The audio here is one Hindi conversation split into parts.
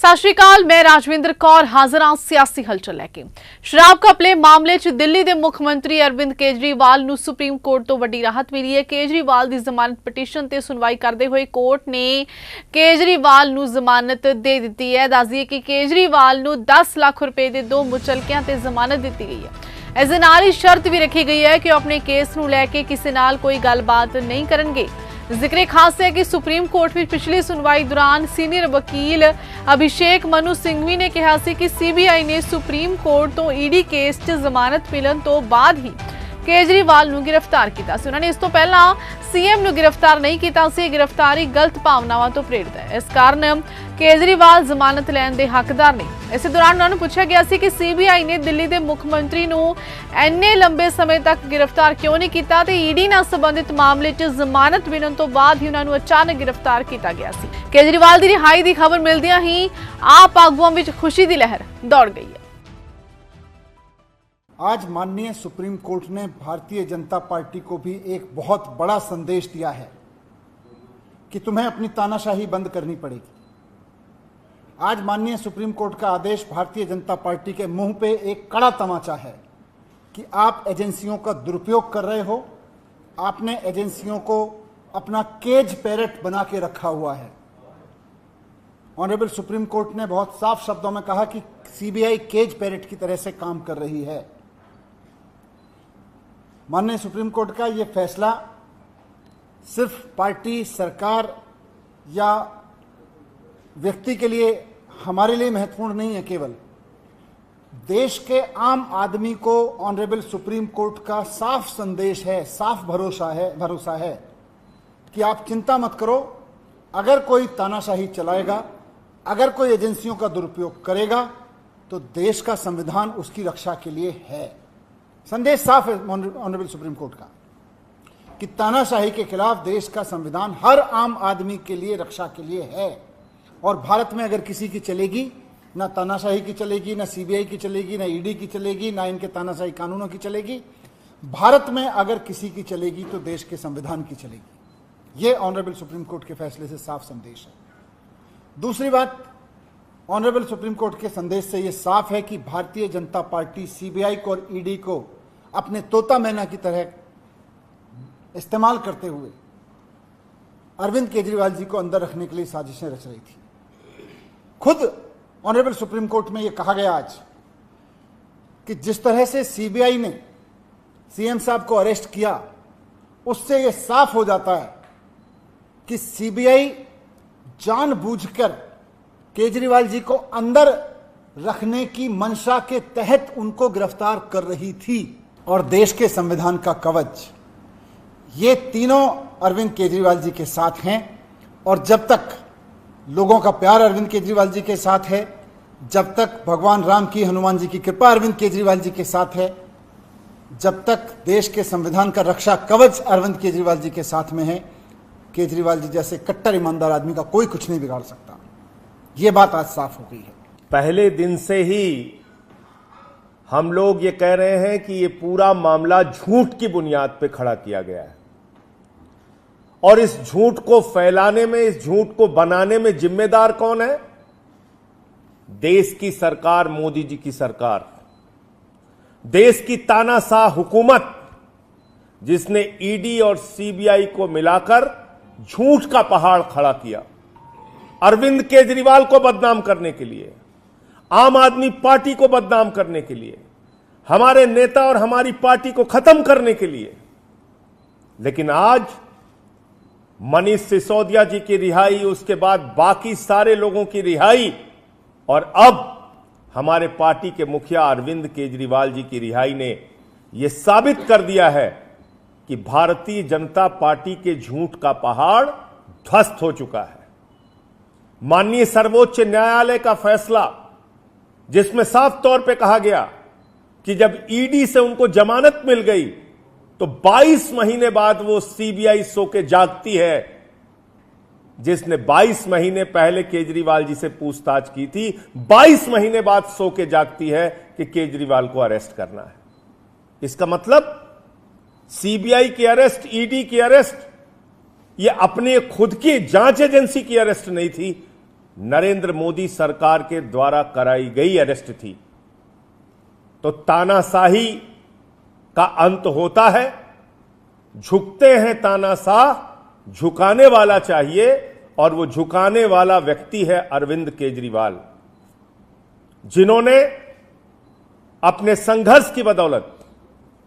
सत श्री अकाल, मैं राजविंदर कौर हाजिर हाँ सियासी हलचल लैके। शराब घपले मामले च दिल्ली के मुख मंत्री अरविंद केजरीवाल नूं सुप्रीम कोर्ट तो वड्डी राहत मिली है। केजरीवाल की जमानत पटीशन ते सुनवाई करते हुए कोर्ट ने केजरीवाल नूं जमानत दे दी है। दस दिए कि केजरीवाल नूं 10 लाख रुपए के 2 मुचलकियां ते जमानत दी गई है। इस दे नाल ही शर्त भी रखी गई है कि वह अपने केस नूं लैके किसी नाल कोई गलबात नहीं करनगे। जिक्र खास है कि सुप्रीम कोर्ट में पिछली सुनवाई दौरान सीनियर वकील अभिषेक मनु सिंघवी ने कहा कि सीबीआई ने सुप्रीम कोर्ट तो ईडी केस च जमानत मिलन तो बाद ही केजरीवाल नूं गिरफ्तार किया। उन्होंने इस तो पहला सीएम नूं गिरफ्तार नहीं किया। गिरफ्तारी गलत भावनावां तो प्रेरित है, इस कारण केजरीवाल जमानत लैण दे हकदार नहीं। इस दौरान उन्होंने पूछा गया कि सीबीआई ने दिल्ली के मुख्यमंत्री नूं इन्ने लंबे समय तक गिरफ्तार क्यों नहीं किया ते ईडी नाल संबंधित मामले च जमानत मिलण तो बाद ही उन्होंने अचानक गिरफ्तार किया गया सी। केजरीवाल की रिहाई की खबर मिलदियां ही आप आगुआं विच खुशी की लहर दौड़ गई है। आज माननीय सुप्रीम कोर्ट ने भारतीय जनता पार्टी को भी एक बहुत बड़ा संदेश दिया है कि तुम्हें अपनी तानाशाही बंद करनी पड़ेगी। आज माननीय सुप्रीम कोर्ट का आदेश भारतीय जनता पार्टी के मुंह पे एक कड़ा तमाचा है कि आप एजेंसियों का दुरुपयोग कर रहे हो। आपने एजेंसियों को अपना केज पैरेट बना के रखा हुआ है। ऑनरेबल सुप्रीम कोर्ट ने बहुत साफ शब्दों में कहा कि सीबीआई केज पैरेट की तरह से काम कर रही है। माननीय सुप्रीम कोर्ट का यह फैसला सिर्फ पार्टी, सरकार या व्यक्ति के लिए, हमारे लिए महत्वपूर्ण नहीं है। केवल देश के आम आदमी को ऑनरेबल सुप्रीम कोर्ट का साफ संदेश है, साफ भरोसा है कि आप चिंता मत करो। अगर कोई तानाशाही चलाएगा, अगर कोई एजेंसियों का दुरुपयोग करेगा तो देश का संविधान उसकी रक्षा के लिए है। संदेश साफ है ऑनरेबल सुप्रीम कोर्ट का कि तानाशाही के खिलाफ देश का संविधान हर आम आदमी के लिए रक्षा के लिए है। और भारत में अगर किसी की चलेगी, ना तानाशाही की चलेगी, ना सीबीआई की चलेगी, ना ईडी की चलेगी, ना इनके तानाशाही कानूनों की चलेगी। भारत में अगर किसी की चलेगी तो देश के संविधान की चलेगी। यह ऑनरेबल सुप्रीम कोर्ट के फैसले से साफ संदेश है। दूसरी बात, ऑनरेबल सुप्रीम कोर्ट के संदेश से यह साफ है कि भारतीय जनता पार्टी सीबीआई को और ईडी को अपने तोता मैना की तरह इस्तेमाल करते हुए अरविंद केजरीवाल जी को अंदर रखने के लिए साजिशें रच रही थी। खुद ऑनरेबल सुप्रीम कोर्ट में यह कहा गया आज कि जिस तरह से सीबीआई ने सीएम साहब को अरेस्ट किया, उससे यह साफ हो जाता है कि सीबीआई जानबूझकर केजरीवाल जी को अंदर रखने की मंशा के तहत उनको गिरफ्तार कर रही थी। और देश के संविधान का कवच, ये तीनों अरविंद केजरीवाल जी के साथ हैं। और जब तक लोगों का प्यार अरविंद केजरीवाल जी के साथ है, जब तक भगवान राम की, हनुमान जी की कृपा अरविंद केजरीवाल जी के साथ है, जब तक देश के संविधान का रक्षा कवच अरविंद केजरीवाल जी के साथ में है, केजरीवाल जी जैसे कट्टर ईमानदार आदमी का कोई कुछ नहीं बिगाड़ सकता। ये बात आज साफ हो गई है। पहले दिन से ही हम लोग ये कह रहे हैं कि ये पूरा मामला झूठ की बुनियाद पे खड़ा किया गया है और इस झूठ को फैलाने में, इस झूठ को बनाने में जिम्मेदार कौन है? देश की सरकार, मोदी जी की सरकार, देश की तानाशाह हुकूमत, जिसने ईडी और सीबीआई को मिलाकर झूठ का पहाड़ खड़ा किया अरविंद केजरीवाल को बदनाम करने के लिए, आम आदमी पार्टी को बदनाम करने के लिए, हमारे नेता और हमारी पार्टी को खत्म करने के लिए। लेकिन आज मनीष सिसोदिया जी की रिहाई, उसके बाद बाकी सारे लोगों की रिहाई और अब हमारे पार्टी के मुखिया अरविंद केजरीवाल जी की रिहाई ने यह साबित कर दिया है कि भारतीय जनता पार्टी के झूठ का पहाड़ ध्वस्त हो चुका है। माननीय सर्वोच्च न्यायालय का फैसला, जिसमें साफ तौर पे कहा गया कि जब ईडी से उनको जमानत मिल गई तो 22 महीने बाद वो सीबीआई सो के जागती है, जिसने 22 महीने पहले केजरीवाल जी से पूछताछ की थी, 22 महीने बाद सो के जागती है कि केजरीवाल को अरेस्ट करना है। इसका मतलब सीबीआई की अरेस्ट, ईडी की अरेस्ट, ये अपने खुद की जांच एजेंसी की अरेस्ट नहीं थी, नरेंद्र मोदी सरकार के द्वारा कराई गई अरेस्ट थी। तो तानाशाही का अंत होता है, झुकते हैं तानाशाह, झुकाने वाला चाहिए, और वो झुकाने वाला व्यक्ति है अरविंद केजरीवाल, जिन्होंने अपने संघर्ष की बदौलत,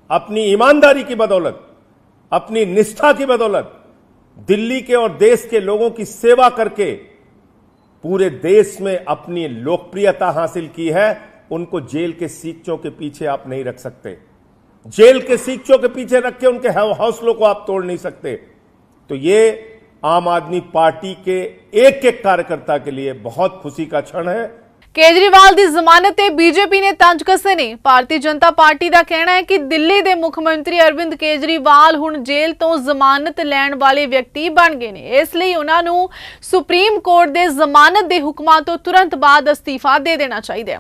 अपनी ईमानदारी की बदौलत, अपनी निष्ठा की बदौलत दिल्ली के और देश के लोगों की सेवा करके पूरे देश में अपनी लोकप्रियता हासिल की है। उनको जेल के सीखचों के पीछे आप नहीं रख सकते, जेल के सीखचों के पीछे रख के उनके हौसलों को आप तोड़ नहीं सकते। तो ये आम आदमी पार्टी के एक एक कार्यकर्ता के लिए बहुत खुशी का क्षण है। केजरीवाल ਦੀ ਜ਼ਮਾਨਤ ਤੇ ਬੀਜੇਪੀ ਨੇ ਤੰਜ ਕੱਸੇ ਨੇ। ਭਾਰਤੀ ਜਨਤਾ ਪਾਰਟੀ ਦਾ ਕਹਿਣਾ ਹੈ ਕਿ ਦਿੱਲੀ ਦੇ ਮੁੱਖ ਮੰਤਰੀ ਅਰਵਿੰਦ ਕੇਜਰੀਵਾਲ ਹੁਣ ਜੇਲ੍ਹ ਤੋਂ ਜ਼ਮਾਨਤ ਲੈਣ ਵਾਲੇ ਵਿਅਕਤੀ ਬਣ ਗਏ ਨੇ। ਇਸ ਲਈ ਉਹਨਾਂ ਨੂੰ ਸੁਪਰੀਮ ਕੋਰਟ ਦੇ ਜ਼ਮਾਨਤ ਦੇ ਹੁਕਮਾਂ ਤੋਂ ਤੁਰੰਤ ਬਾਅਦ ਅਸਤੀਫਾ ਦੇ ਦੇਣਾ ਚਾਹੀਦਾ ਹੈ।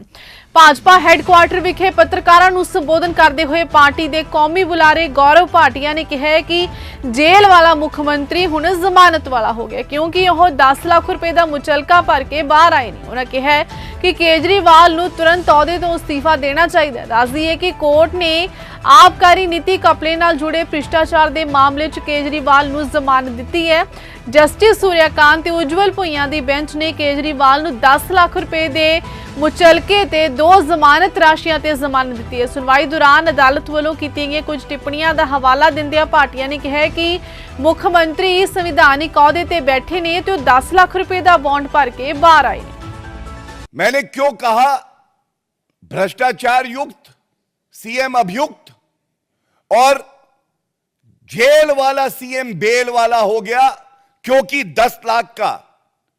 ਭਾਜਪਾ ਹੈੱਡਕੁਆਰਟਰ ਵਿਖੇ ਪੱਤਰਕਾਰਾਂ ਨੂੰ ਸੰਬੋਧਨ ਕਰਦੇ ਹੋਏ ਪਾਰਟੀ ਦੇ ਕੌਮੀ ਬੁਲਾਰੇ ਗੌਰਵ ਭਾਟੀਆ ਨੇ ਕਿਹਾ ਹੈ ਕਿ ਜੇਲ੍ਹ ਵਾਲਾ ਮੁੱਖ ਮੰਤਰੀ ਹੁਣ ਜ਼ਮਾਨਤ ਵਾਲਾ ਹੋ ਗਿਆ, ਕਿਉਂਕਿ ਉਹ 10 ਲੱਖ ਰੁਪਏ ਦਾ ਮੁਚਲਕਾ ਭਰ ਕੇ ਬਾਹਰ ਆਏ ਨੇ। ਉਹਨਾਂ ਕਿਹਾ ਹੈ ਕਿ केजरीवाल ਨੂੰ ਤੁਰੰਤ ਅਹੁਦੇ ਤੋਂ ਅਸਤੀਫਾ ਦੇਣਾ ਚਾਹੀਦਾ ਹੈ। ਦੱਸ ਦਈਏ ਕਿ ਕੋਰਟ ਨੇ ਆਬਕਾਰੀ ਨੀਤੀ ਘਪਲੇ ਨਾਲ ਜੁੜੇ ਭ੍ਰਿਸ਼ਟਾਚਾਰ ਦੇ ਮਾਮਲੇ 'ਚ ਕੇਜਰੀਵਾਲ ਨੂੰ ਜ਼ਮਾਨਤ ਦਿੱਤੀ ਹੈ। ਜਸਟਿਸ ਸੂਰਿਆਕਾਂਤ ਤੇ ਉਜਵਲ ਭੁਈਆਂ ਦੀ ਬੈਂਚ ਨੇ ਕੇਜਰੀਵਾਲ ਨੂੰ 10 ਲੱਖ ਰੁਪਏ ਦੇ ਮੁਚਲਕੇ ਤੇ 2 ਜ਼ਮਾਨਤ ਰਾਸ਼ੀਆਂ ਤੇ ਜ਼ਮਾਨਤ ਦਿੱਤੀ ਹੈ। ਸੁਣਵਾਈ ਦੌਰਾਨ ਅਦਾਲਤ ਵੱਲੋਂ ਕੀਤੀਆਂ ਗਈਆਂ ਕੁਝ ਟਿੱਪਣੀਆਂ ਦਾ ਹਵਾਲਾ ਦਿੰਦਿਆਂ ਭਾਟੀਆ ਨੇ ਕਿਹਾ ਕਿ ਮੁੱਖ ਮੰਤਰੀ ਸੰਵਿਧਾਨਿਕ ਅਹੁਦੇ ਤੇ ਬੈਠੇ ਨੇ ਤੇ ਉਹ 10 ਲੱਖ ਰੁਪਏ ਦਾ ਬੌਂਡ ਭਰ ਕੇ ਬਾਹਰ ਆਏ ਨੇ। मैंने क्यों कहा भ्रष्टाचार युक्त, सीएम अभियुक्त और जेल वाला सीएम बेल वाला हो गया? क्योंकि 10 लाख का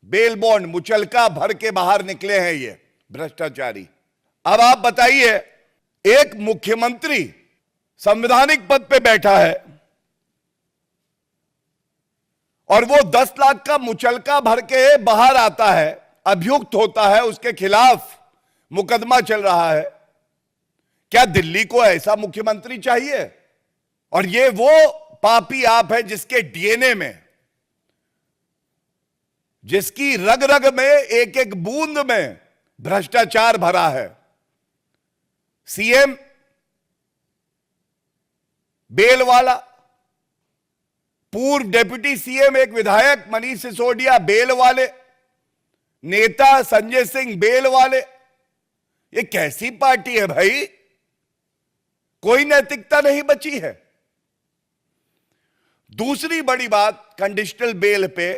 बेल बॉन्ड मुचलका भर के बाहर निकले हैं ये भ्रष्टाचारी। अब आप बताइए, एक मुख्यमंत्री संवैधानिक पद पे बैठा है और वो 10 लाख का मुचलका भर के बाहर आता है, अभियुक्त होता है, उसके खिलाफ मुकदमा चल रहा है। क्या दिल्ली को ऐसा मुख्यमंत्री चाहिए? और ये वो पापी आप है जिसके डीएनए में, जिसकी रग रग में, एक एक बूंद में भ्रष्टाचार भरा है। सीएम बेल वाला, पूर्व डिप्टी सीएम एक विधायक मनीष सिसोदिया बेल वाले, नेता संजय सिंह बेल वाले। ये कैसी पार्टी है भाई? कोई नैतिकता नहीं बची है। दूसरी बड़ी बात, कंडीशनल बेल पे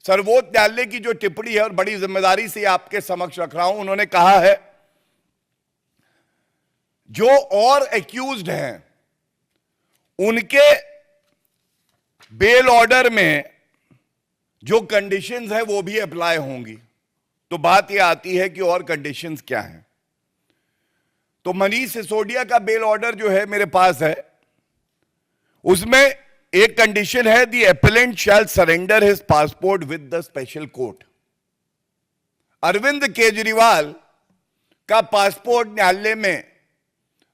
सर्वोच्च न्यायालय की जो टिप्पणी है, और बड़ी जिम्मेदारी से आपके समक्ष रख रहा हूं, उन्होंने कहा है जो और एक्यूज्ड हैं उनके बेल ऑर्डर में जो कंडीशंस है वो भी अप्लाई होंगी। तो बात यह आती है कि और कंडीशंस क्या हैं। तो मनीष सिसोदिया का बेल ऑर्डर जो है मेरे पास है, उसमें एक कंडीशन है, the appellant shall surrender his passport with the special court. Arvind Kejriwal का पासपोर्ट न्यायालय में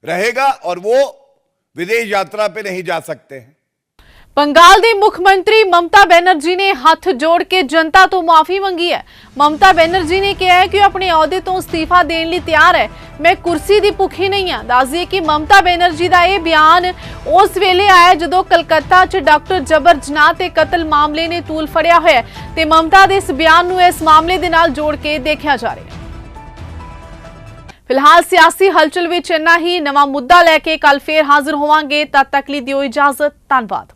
रहेगा और वो विदेश यात्रा पे नहीं जा सकते हैं। ਬੰਗਾਲ ਦੇ ਮੁੱਖ ਮੰਤਰੀ ਮਮਤਾ ਬੈਨਰਜੀ ਨੇ ਹੱਥ ਜੋੜ ਕੇ ਜਨਤਾ ਤੋਂ ਮਾਫੀ ਮੰਗੀ ਹੈ। ਮਮਤਾ ਬੈਨਰਜੀ ਨੇ ਕਿਹਾ ਹੈ ਕਿ ਉਹ ਆਪਣੇ ਅਹੁਦੇ ਤੋਂ ਅਸਤੀਫਾ ਦੇਣ ਲਈ ਤਿਆਰ ਹੈ। ਮੈਂ ਕੁਰਸੀ ਦੀ ਭੁੱਖੀ ਨਹੀਂ ਹਾਂ। ਦੱਸ ਦਈਏ ਕਿ ਮਮਤਾ ਬੈਨਰਜੀ ਦਾ ਇਹ ਬਿਆਨ ਉਸ ਵੇਲੇ ਆਇਆ ਜਦੋਂ ਕਲਕੱਤਾ 'ਚ ਡਾਕਟਰ ਜਬਰ ਜਨਾਹ ਤੇ ਕਤਲ ਮਾਮਲੇ ਨੇ ਤੂਲ ਫੜਿਆ ਹੋਇਆ ਤੇ ਮਮਤਾ ਦੇ ਇਸ ਬਿਆਨ ਨੂੰ ਇਸ ਮਾਮਲੇ ਦੇ ਨਾਲ ਜੋੜ ਕੇ ਦੇਖਿਆ ਜਾ ਰਿਹਾ ਹੈ। ਫਿਲਹਾਲ ਸਿਆਸੀ ਹਲਚਲ ਵਿੱਚ ਇੰਨਾ ਹੀ। ਨਵਾਂ ਮੁੱਦਾ ਲੈ ਕੇ ਕੱਲ ਫੇਰ ਹਾਜ਼ਰ ਹੋਵਾਂਗੇ। ਤਦ ਤੱਕ ਲਈ ਦਿਓ ਇਜਾਜ਼ਤ। ਧੰਨਵਾਦ।